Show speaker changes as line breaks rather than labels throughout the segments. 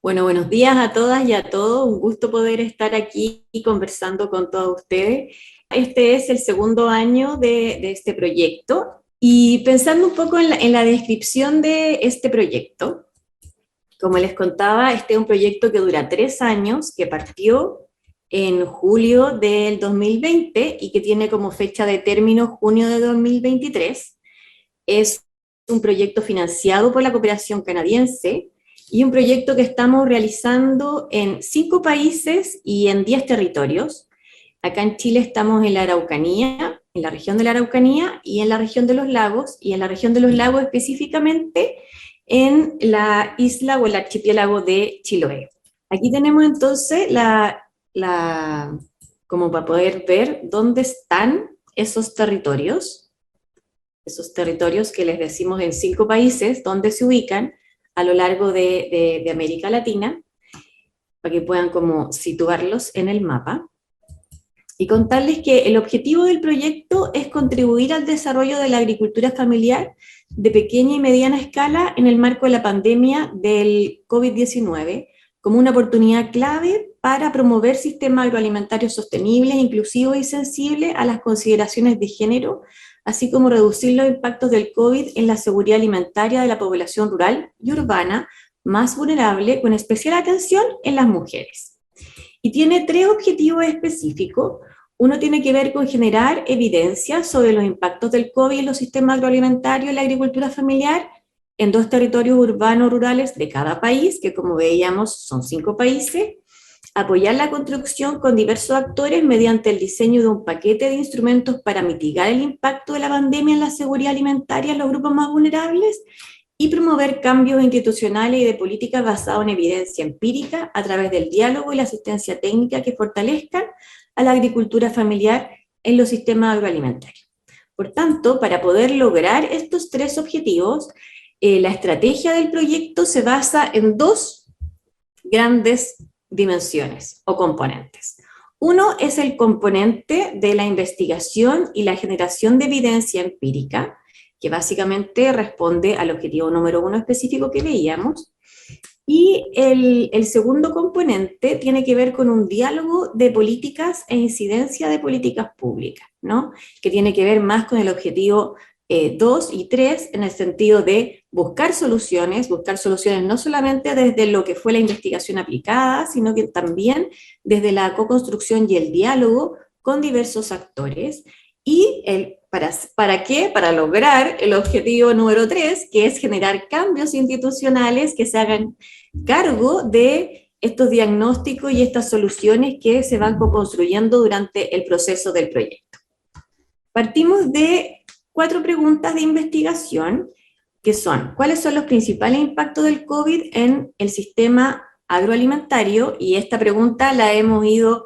Bueno, buenos días a todas y a todos. Un gusto poder estar aquí y conversando con todos ustedes. Este es el segundo año de este proyecto y pensando un poco en la descripción de este proyecto, como les contaba, este es un proyecto que dura 3 años, que partió en julio del 2020 y que tiene como fecha de término junio de 2023. Es un proyecto financiado por la cooperación canadiense y un proyecto que estamos realizando en 5 países y en 10 territorios. Acá en Chile estamos en la Araucanía, en la región de la Araucanía y en la región de los lagos, y en la región de los lagos específicamente en la isla o el archipiélago de Chiloé. Aquí tenemos entonces como para poder ver dónde están esos territorios que les decimos en 5 países, donde se ubican a lo largo de América Latina, para que puedan como situarlos en el mapa. Y contarles que el objetivo del proyecto es contribuir al desarrollo de la agricultura familiar de pequeña y mediana escala en el marco de la pandemia del COVID-19, como una oportunidad clave para promover sistemas agroalimentarios sostenibles, inclusivos y sensibles a las consideraciones de género, así como reducir los impactos del COVID en la seguridad alimentaria de la población rural y urbana más vulnerable, con especial atención en las mujeres. Y tiene 3 objetivos específicos. Uno tiene que ver con generar evidencia sobre los impactos del COVID en los sistemas agroalimentarios y la agricultura familiar en 2 territorios urbanos rurales de cada país, que como veíamos son 5 países. Apoyar la construcción con diversos actores mediante el diseño de un paquete de instrumentos para mitigar el impacto de la pandemia en la seguridad alimentaria en los grupos más vulnerables, y promover cambios institucionales y de políticas basados en evidencia empírica a través del diálogo y la asistencia técnica que fortalezcan a la agricultura familiar en los sistemas agroalimentarios. Por tanto, para poder lograr estos 3 objetivos, la estrategia del proyecto se basa en 2 grandes dimensiones o componentes. Uno es el componente de la investigación y la generación de evidencia empírica, que básicamente responde al objetivo número 1 específico que veíamos. Y el segundo componente tiene que ver con un diálogo de políticas e incidencia de políticas públicas, ¿no? Que tiene que ver más con el objetivo 2 y 3, en el sentido de buscar soluciones no solamente desde lo que fue la investigación aplicada, sino que también desde la co-construcción y el diálogo con diversos actores. Y ¿para qué? Para lograr el objetivo número 3, que es generar cambios institucionales que se hagan cargo de estos diagnósticos y estas soluciones que se van co-construyendo durante el proceso del proyecto. Partimos de 4 preguntas de investigación, que son: ¿cuáles son los principales impactos del COVID en el sistema agroalimentario? Y esta pregunta la hemos ido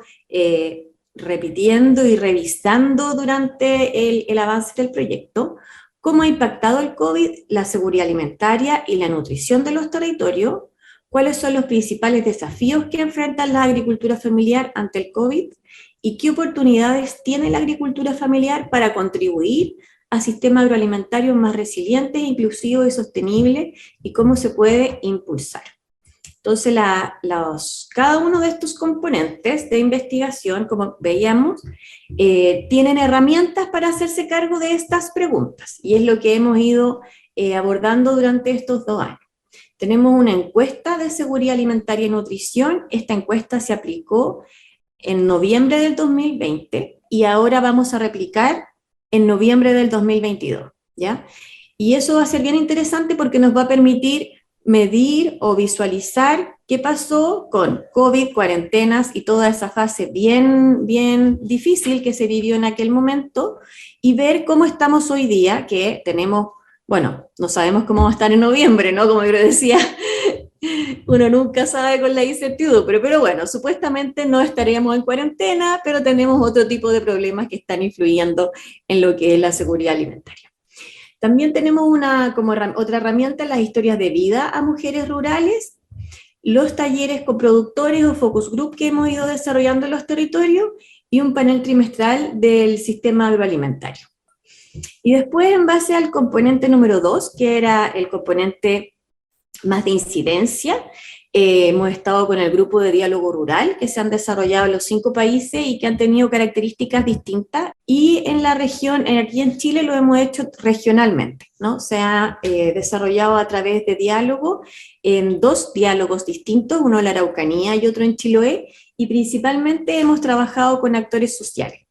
repitiendo y revisando durante el avance del proyecto. ¿Cómo ha impactado el COVID la seguridad alimentaria y la nutrición de los territorios? ¿Cuáles son los principales desafíos que enfrenta la agricultura familiar ante el COVID? ¿Y qué oportunidades tiene la agricultura familiar para contribuir a sistemas agroalimentarios más resilientes, inclusivos y sostenibles? ¿Y cómo se puede impulsar? Entonces, cada uno de estos componentes de investigación, como veíamos, tienen herramientas para hacerse cargo de estas preguntas, y es lo que hemos ido abordando durante estos 2 años. Tenemos una encuesta de seguridad alimentaria y nutrición. Esta encuesta se aplicó en noviembre del 2020 y ahora vamos a replicar en noviembre del 2022, ¿ya? Y eso va a ser bien interesante porque nos va a permitir medir o visualizar qué pasó con COVID, cuarentenas y toda esa fase bien, bien difícil que se vivió en aquel momento, y ver cómo estamos hoy día, que tenemos, bueno, no sabemos cómo va a estar en noviembre, ¿no? Como yo decía, uno nunca sabe con la incertidumbre, pero bueno, supuestamente no estaríamos en cuarentena, pero tenemos otro tipo de problemas que están influyendo en lo que es la seguridad alimentaria. También tenemos otra herramienta, las historias de vida a mujeres rurales, los talleres con productores o focus group que hemos ido desarrollando en los territorios, y un panel trimestral del sistema agroalimentario. Y después, en base al componente número 2, que era el componente más de incidencia, Hemos estado con el grupo de diálogo rural que se han desarrollado en los 5 países y que han tenido características distintas. Y en la región, aquí en Chile lo hemos hecho regionalmente, ¿no? Se ha desarrollado a través de diálogo en 2 diálogos distintos, uno en la Araucanía y otro en Chiloé, y principalmente hemos trabajado con actores sociales.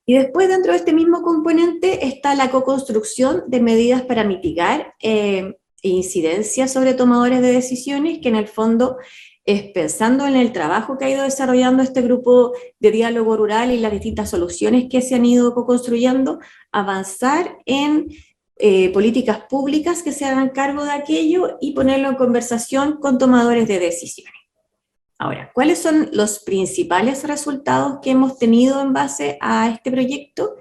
Y después, dentro de este mismo componente, está la co-construcción de medidas para mitigar incidencias sobre tomadores de decisiones, que en el fondo es pensando en el trabajo que ha ido desarrollando este grupo de diálogo rural y las distintas soluciones que se han ido co-construyendo, avanzar en políticas públicas que se hagan cargo de aquello y ponerlo en conversación con tomadores de decisiones. Ahora, ¿cuáles son los principales resultados que hemos tenido en base a este proyecto?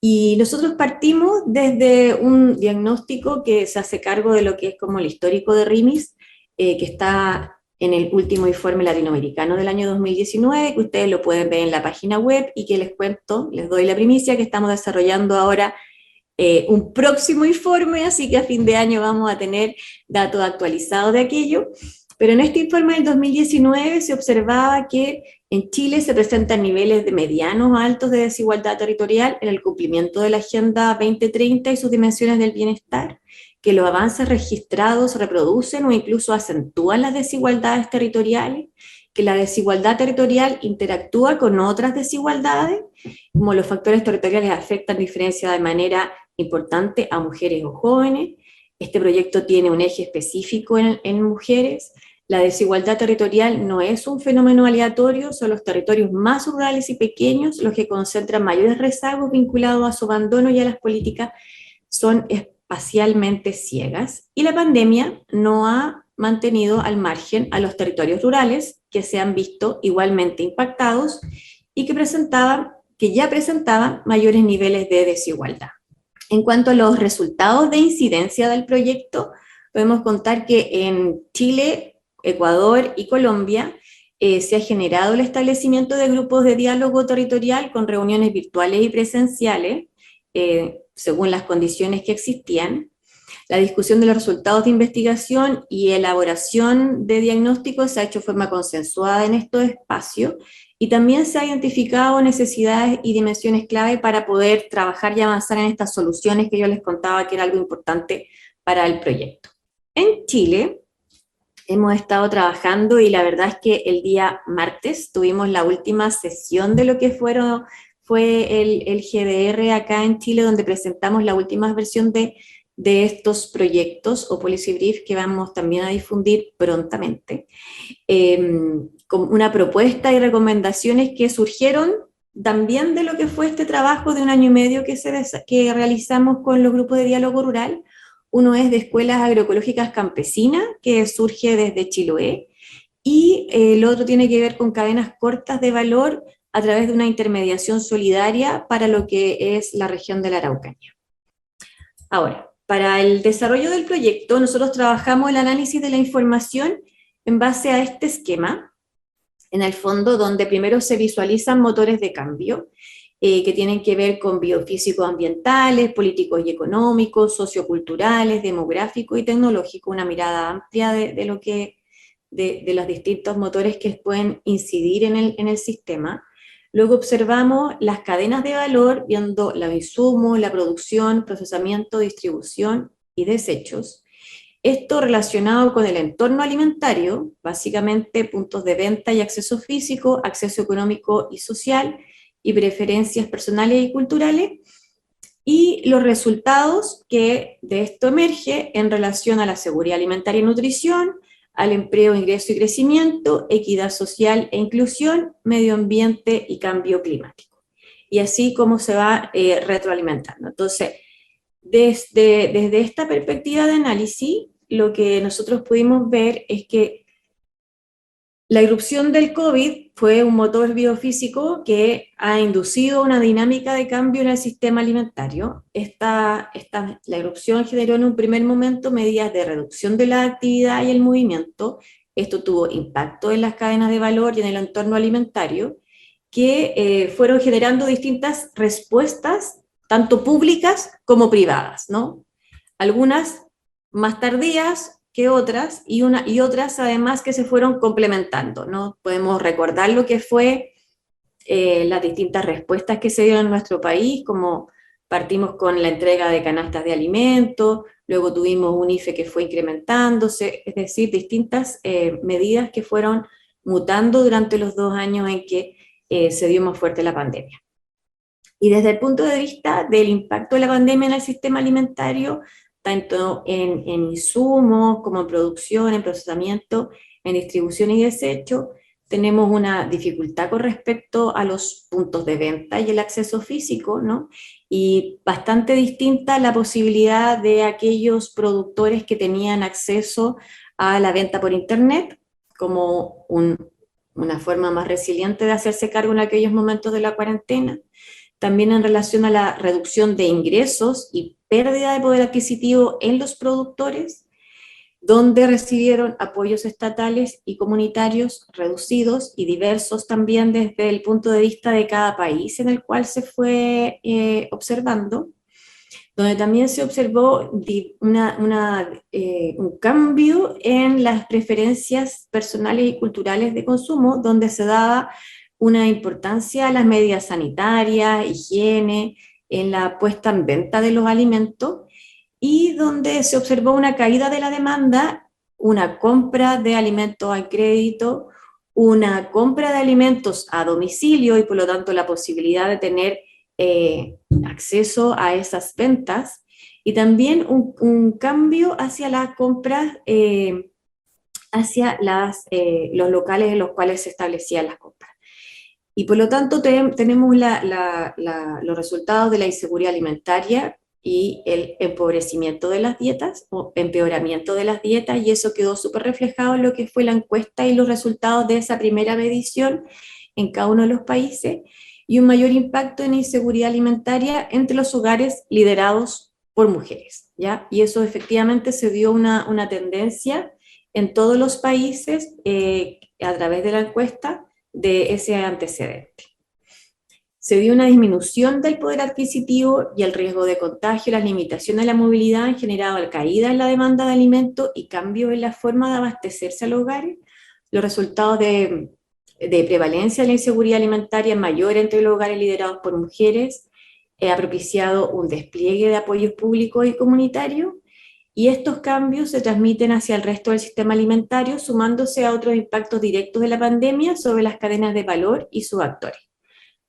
Y nosotros partimos desde un diagnóstico que se hace cargo de lo que es como el histórico de RIMIS, que está en el último informe latinoamericano del año 2019, que ustedes lo pueden ver en la página web, y que les cuento, les doy la primicia, que estamos desarrollando ahora un próximo informe, así que a fin de año vamos a tener datos actualizados de aquello. Pero en este informe del 2019 se observaba que en Chile se presentan niveles de medianos a altos de desigualdad territorial en el cumplimiento de la Agenda 2030 y sus dimensiones del bienestar, que los avances registrados reproducen o incluso acentúan las desigualdades territoriales, que la desigualdad territorial interactúa con otras desigualdades, como los factores territoriales afectan diferencia de manera importante a mujeres o jóvenes. Este proyecto tiene un eje específico en mujeres. La desigualdad territorial no es un fenómeno aleatorio, son los territorios más rurales y pequeños los que concentran mayores rezagos vinculados a su abandono, y a las políticas son espacialmente ciegas. Y la pandemia no ha mantenido al margen a los territorios rurales, que se han visto igualmente impactados y que ya presentaban mayores niveles de desigualdad. En cuanto a los resultados de incidencia del proyecto, podemos contar que en Chile, Ecuador y Colombia se ha generado el establecimiento de grupos de diálogo territorial con reuniones virtuales y presenciales, según las condiciones que existían. La discusión de los resultados de investigación y elaboración de diagnósticos se ha hecho de forma consensuada en estos espacios, y también se han identificado necesidades y dimensiones clave para poder trabajar y avanzar en estas soluciones que yo les contaba que era algo importante para el proyecto. En Chile hemos estado trabajando, y la verdad es que el día martes tuvimos la última sesión de lo que fue el GDR acá en Chile, donde presentamos la última versión de estos proyectos o policy brief, que vamos también a difundir prontamente, con una propuesta y recomendaciones que surgieron también de lo que fue este trabajo de 1 año y medio que realizamos con los grupos de diálogo rural. Uno es de escuelas agroecológicas campesinas, que surge desde Chiloé, y el otro tiene que ver con cadenas cortas de valor a través de una intermediación solidaria para lo que es la región de la Araucanía. Ahora, para el desarrollo del proyecto, nosotros trabajamos el análisis de la información en base a este esquema, en el fondo, donde primero se visualizan motores de cambio, que tienen que ver con biofísicos ambientales, políticos y económicos, socioculturales, demográficos y tecnológicos, una mirada amplia de los distintos motores que pueden incidir en el sistema. Luego observamos las cadenas de valor, viendo los insumos, la producción, procesamiento, distribución y desechos. Esto relacionado con el entorno alimentario, básicamente puntos de venta y acceso físico, acceso económico y social, y preferencias personales y culturales, y los resultados que de esto emerge en relación a la seguridad alimentaria y nutrición, al empleo, ingreso y crecimiento, equidad social e inclusión, medio ambiente y cambio climático. Y así como se va retroalimentando. Entonces, desde esta perspectiva de análisis, lo que nosotros pudimos ver es que la irrupción del COVID fue un motor biofísico que ha inducido una dinámica de cambio en el sistema alimentario. La irrupción generó en un primer momento medidas de reducción de la actividad y el movimiento. Esto tuvo impacto en las cadenas de valor y en el entorno alimentario, que fueron generando distintas respuestas, tanto públicas como privadas, ¿no? Algunas más tardías, que otras, y otras además que se fueron complementando, ¿no? Podemos recordar lo que fue las distintas respuestas que se dieron en nuestro país, como partimos con la entrega de canastas de alimentos, luego tuvimos un IFE que fue incrementándose, es decir, distintas medidas que fueron mutando durante los 2 años en que se dio más fuerte la pandemia. Y desde el punto de vista del impacto de la pandemia en el sistema alimentario, tanto en insumos como en producción, en procesamiento, en distribución y desecho, tenemos una dificultad con respecto a los puntos de venta y el acceso físico, ¿no? Y bastante distinta la posibilidad de aquellos productores que tenían acceso a la venta por internet, como una forma más resiliente de hacerse cargo en aquellos momentos de la cuarentena. También en relación a la reducción de ingresos y pérdida de poder adquisitivo en los productores, donde recibieron apoyos estatales y comunitarios reducidos y diversos también desde el punto de vista de cada país en el cual se fue observando, donde también se observó un cambio en las preferencias personales y culturales de consumo, donde se daba una importancia a las medidas sanitarias, higiene, en la puesta en venta de los alimentos, y donde se observó una caída de la demanda, una compra de alimentos a crédito, una compra de alimentos a domicilio y por lo tanto la posibilidad de tener acceso a esas ventas, y también un cambio hacia las compras, hacia los locales en los cuales se establecían las compras. Y por lo tanto tenemos los resultados de la inseguridad alimentaria y el empobrecimiento de las dietas, o empeoramiento de las dietas, y eso quedó súper reflejado en lo que fue la encuesta y los resultados de esa primera medición en cada uno de los países, y un mayor impacto en inseguridad alimentaria entre los hogares liderados por mujeres, ¿ya? Y eso efectivamente se dio una tendencia en todos los países a través de la encuesta de ese antecedente. Se dio una disminución del poder adquisitivo y el riesgo de contagio, las limitaciones a la movilidad han generado la caída en la demanda de alimentos y cambio en la forma de abastecerse a los hogares. Los resultados de prevalencia de la inseguridad alimentaria mayor entre los hogares liderados por mujeres ha propiciado un despliegue de apoyos públicos y comunitarios, y estos cambios se transmiten hacia el resto del sistema alimentario, sumándose a otros impactos directos de la pandemia sobre las cadenas de valor y sus actores.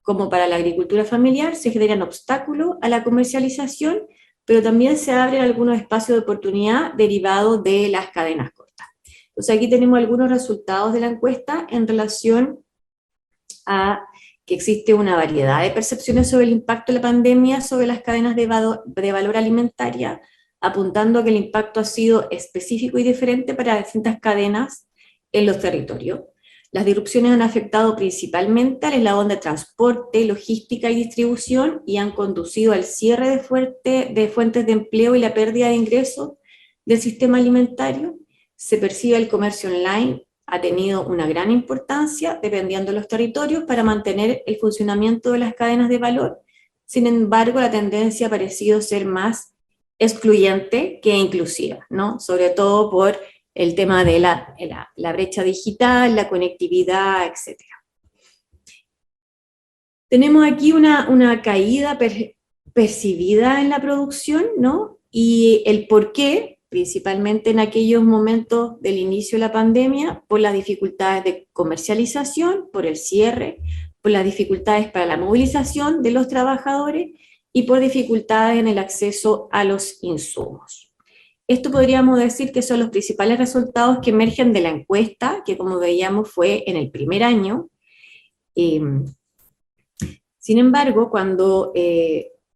Como para la agricultura familiar, se generan obstáculos a la comercialización, pero también se abren algunos espacios de oportunidad derivados de las cadenas cortas. Entonces aquí tenemos algunos resultados de la encuesta en relación a que existe una variedad de percepciones sobre el impacto de la pandemia sobre las cadenas de valor alimentaria, apuntando a que el impacto ha sido específico y diferente para distintas cadenas en los territorios. Las disrupciones han afectado principalmente al eslabón de transporte, logística y distribución, y han conducido al cierre de fuentes de empleo y la pérdida de ingresos del sistema alimentario. Se percibe el comercio online ha tenido una gran importancia, dependiendo de los territorios, para mantener el funcionamiento de las cadenas de valor. Sin embargo, la tendencia ha parecido ser más excluyente que inclusiva, ¿no? Sobre todo por el tema de la brecha digital, la conectividad, etc. Tenemos aquí una caída percibida en la producción, ¿no? Y el por qué, principalmente en aquellos momentos del inicio de la pandemia, por las dificultades de comercialización, por el cierre, por las dificultades para la movilización de los trabajadores y por dificultades en el acceso a los insumos. Esto podríamos decir que son los principales resultados que emergen de la encuesta, que como veíamos fue en el primer año. Sin embargo, cuando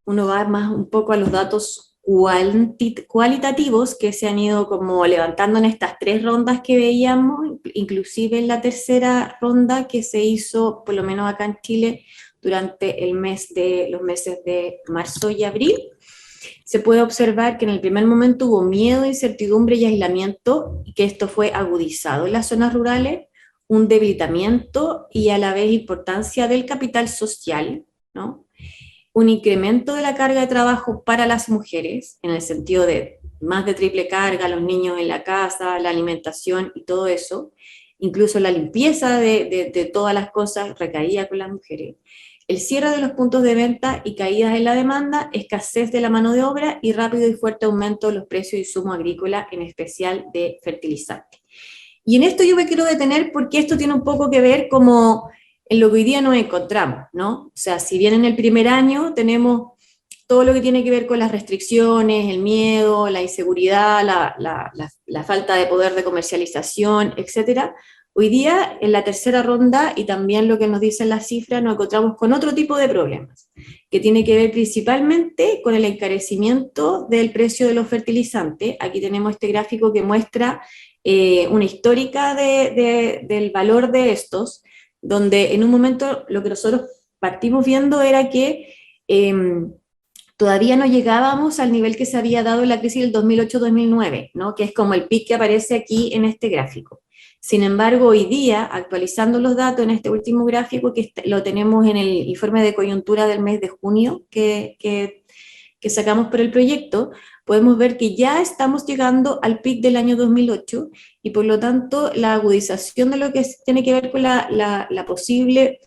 uno va más un poco a los datos cualitativos que se han ido como levantando en estas 3 rondas que veíamos, inclusive en la tercera ronda que se hizo, por lo menos acá en Chile, durante los meses de marzo y abril, se puede observar que en el primer momento hubo miedo, incertidumbre y aislamiento, y que esto fue agudizado en las zonas rurales, un debilitamiento y a la vez importancia del capital social, ¿no? Un incremento de la carga de trabajo para las mujeres, en el sentido de más de triple carga, los niños en la casa, la alimentación y todo eso, incluso la limpieza de todas las cosas recaía con las mujeres. El cierre de los puntos de venta y caídas en la demanda, escasez de la mano de obra y rápido y fuerte aumento de los precios de insumos agrícolas, en especial de fertilizantes. Y en esto yo me quiero detener porque esto tiene un poco que ver como en lo que hoy día nos encontramos, ¿no? O sea, si bien en el primer año tenemos todo lo que tiene que ver con las restricciones, el miedo, la inseguridad, la falta de poder de comercialización, etcétera. Hoy día, en la tercera ronda, y también lo que nos dicen las cifras, nos encontramos con otro tipo de problemas, que tiene que ver principalmente con el encarecimiento del precio de los fertilizantes. Aquí tenemos este gráfico que muestra una histórica del valor de estos, donde en un momento lo que nosotros partimos viendo era que todavía no llegábamos al nivel que se había dado en la crisis del 2008-2009, ¿no? Que es como el pic que aparece aquí en este gráfico. Sin embargo, hoy día, actualizando los datos en este último gráfico, que lo tenemos en el informe de coyuntura del mes de junio que sacamos por el proyecto, podemos ver que ya estamos llegando al pic del año 2008 y por lo tanto la agudización de lo que tiene que ver con la posible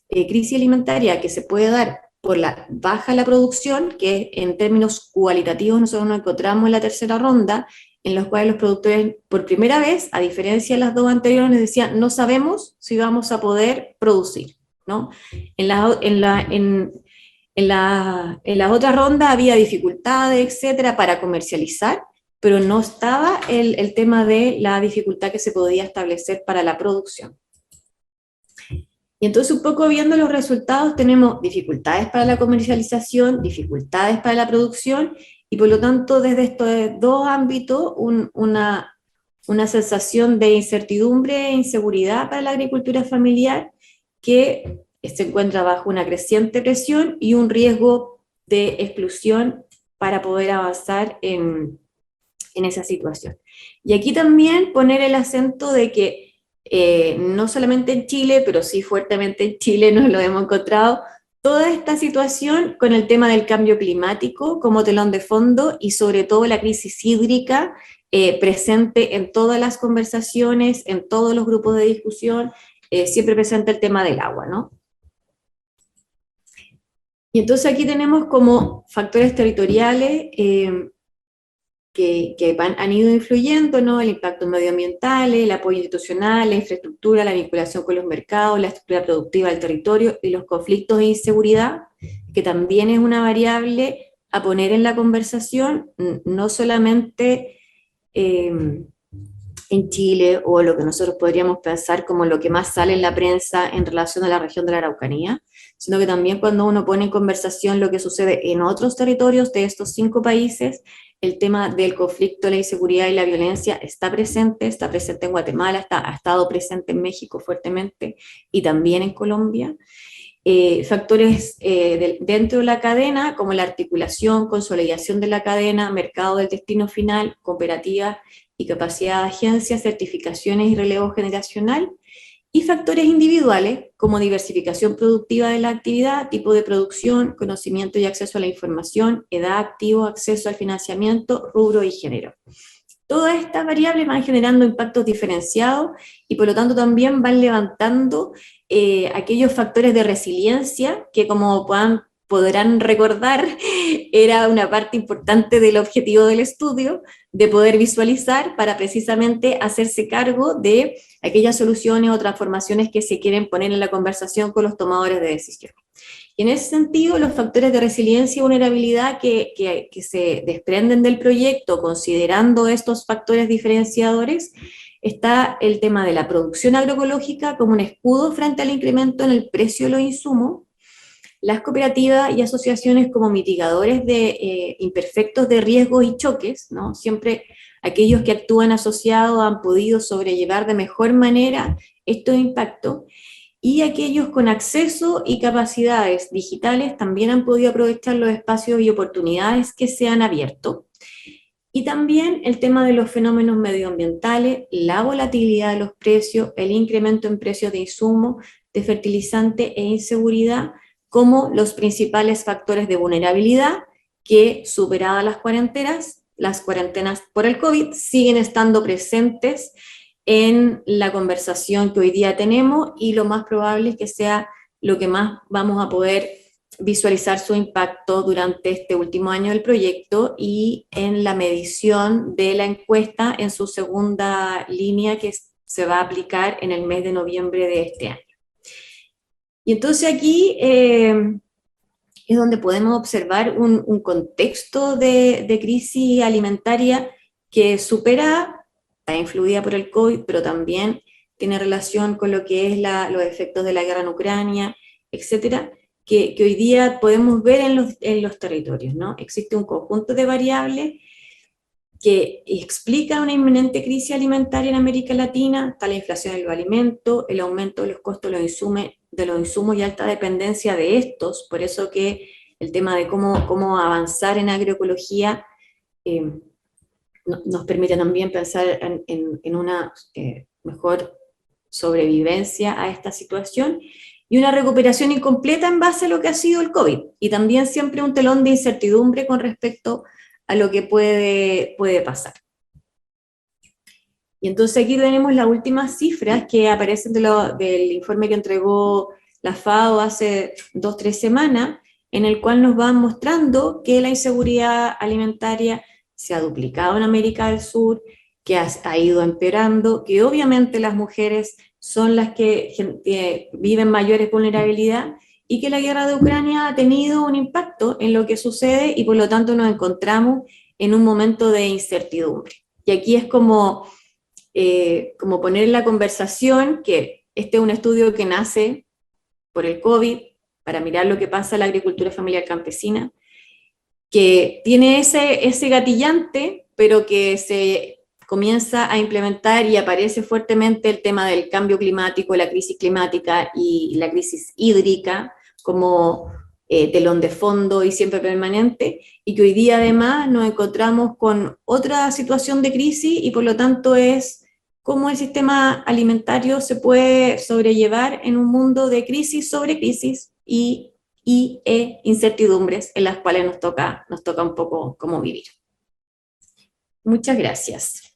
crisis alimentaria que se puede dar por la baja de la producción, que en términos cualitativos nosotros nos encontramos en la tercera ronda, en los cuales los productores, por primera vez, a diferencia de las dos anteriores, nos decían, no sabemos si vamos a poder producir, ¿no? En la otra ronda había dificultades, etcétera, para comercializar, pero no estaba el tema de la dificultad que se podía establecer para la producción. Y entonces un poco viendo los resultados tenemos dificultades para la comercialización, dificultades para la producción, y por lo tanto desde estos dos ámbitos una sensación de incertidumbre e inseguridad para la agricultura familiar que se encuentra bajo una creciente presión y un riesgo de exclusión para poder avanzar en esa situación. Y aquí también poner el acento de que no solamente en Chile, pero sí fuertemente en Chile nos lo hemos encontrado, toda esta situación con el tema del cambio climático como telón de fondo y sobre todo la crisis hídrica presente en todas las conversaciones, en todos los grupos de discusión, siempre presente el tema del agua, ¿no? Y entonces aquí tenemos como factores territoriales que han ido influyendo, ¿no? El impacto medioambiental, el apoyo institucional, la infraestructura, la vinculación con los mercados, la estructura productiva del territorio y los conflictos de inseguridad, que también es una variable a poner en la conversación, no solamente en Chile o lo que nosotros podríamos pensar como lo que más sale en la prensa en relación a la región de la Araucanía, sino que también cuando uno pone en conversación lo que sucede en otros territorios de estos 5 países, el tema del conflicto, la inseguridad y la violencia está presente en Guatemala, ha estado presente en México fuertemente y también en Colombia. Factores dentro de la cadena, como la articulación, consolidación de la cadena, mercado del destino final, cooperativas y capacidad de agencias, certificaciones y relevo generacional, y factores individuales, como diversificación productiva de la actividad, tipo de producción, conocimiento y acceso a la información, edad, activo, acceso al financiamiento, rubro y género. Todas estas variables van generando impactos diferenciados y por lo tanto también van levantando aquellos factores de resiliencia que, como podrán recordar, era una parte importante del objetivo del estudio, de poder visualizar para precisamente hacerse cargo de aquellas soluciones o transformaciones que se quieren poner en la conversación con los tomadores de decisiones. Y en ese sentido, los factores de resiliencia y vulnerabilidad que se desprenden del proyecto, considerando estos factores diferenciadores, está el tema de la producción agroecológica como un escudo frente al incremento en el precio de los insumos, las cooperativas y asociaciones como mitigadores de imperfectos de riesgos y choques, ¿no? Siempre aquellos que actúan asociados han podido sobrellevar de mejor manera estos impactos, y aquellos con acceso y capacidades digitales también han podido aprovechar los espacios y oportunidades que se han abierto. Y también el tema de los fenómenos medioambientales, la volatilidad de los precios, el incremento en precios de insumos, de fertilizante e inseguridad, como los principales factores de vulnerabilidad que, superadas las cuarentenas, las cuarentenas por el COVID siguen estando presentes en la conversación que hoy día tenemos, y lo más probable es que sea lo que más vamos a poder visualizar su impacto durante este último año del proyecto y en la medición de la encuesta en su segunda línea que se va a aplicar en el mes de noviembre de este año. Y entonces aquí es donde podemos observar un contexto de crisis alimentaria que supera, está influida por el COVID, pero también tiene relación con lo que es los efectos de la guerra en Ucrania, etcétera, que hoy día podemos ver en los territorios, ¿no? Existe un conjunto de variables que explica una inminente crisis alimentaria en América Latina. Está la inflación de los alimentos, el aumento de los costos de los insumos y alta dependencia de estos, por eso que el tema de cómo avanzar en agroecología nos permite también pensar en una mejor sobrevivencia a esta situación, y una recuperación incompleta en base a lo que ha sido el COVID, y también siempre un telón de incertidumbre con respecto a lo que puede pasar. Y entonces aquí tenemos las últimas cifras que aparecen del informe que entregó la FAO hace 2 o 3 semanas, en el cual nos van mostrando que la inseguridad alimentaria se ha duplicado en América del Sur, que ha ido empeorando, que obviamente las mujeres son las que viven mayores vulnerabilidad, y que la guerra de Ucrania ha tenido un impacto en lo que sucede, y por lo tanto nos encontramos en un momento de incertidumbre. Y aquí es como poner en la conversación que este es un estudio que nace por el COVID, para mirar lo que pasa en la agricultura familiar campesina, que tiene ese gatillante, pero que se comienza a implementar y aparece fuertemente el tema del cambio climático, la crisis climática y la crisis hídrica como telón de fondo y siempre permanente, y que hoy día además nos encontramos con otra situación de crisis, y por lo tanto es cómo el sistema alimentario se puede sobrellevar en un mundo de crisis sobre crisis y incertidumbres en las cuales nos toca un poco cómo vivir. Muchas gracias.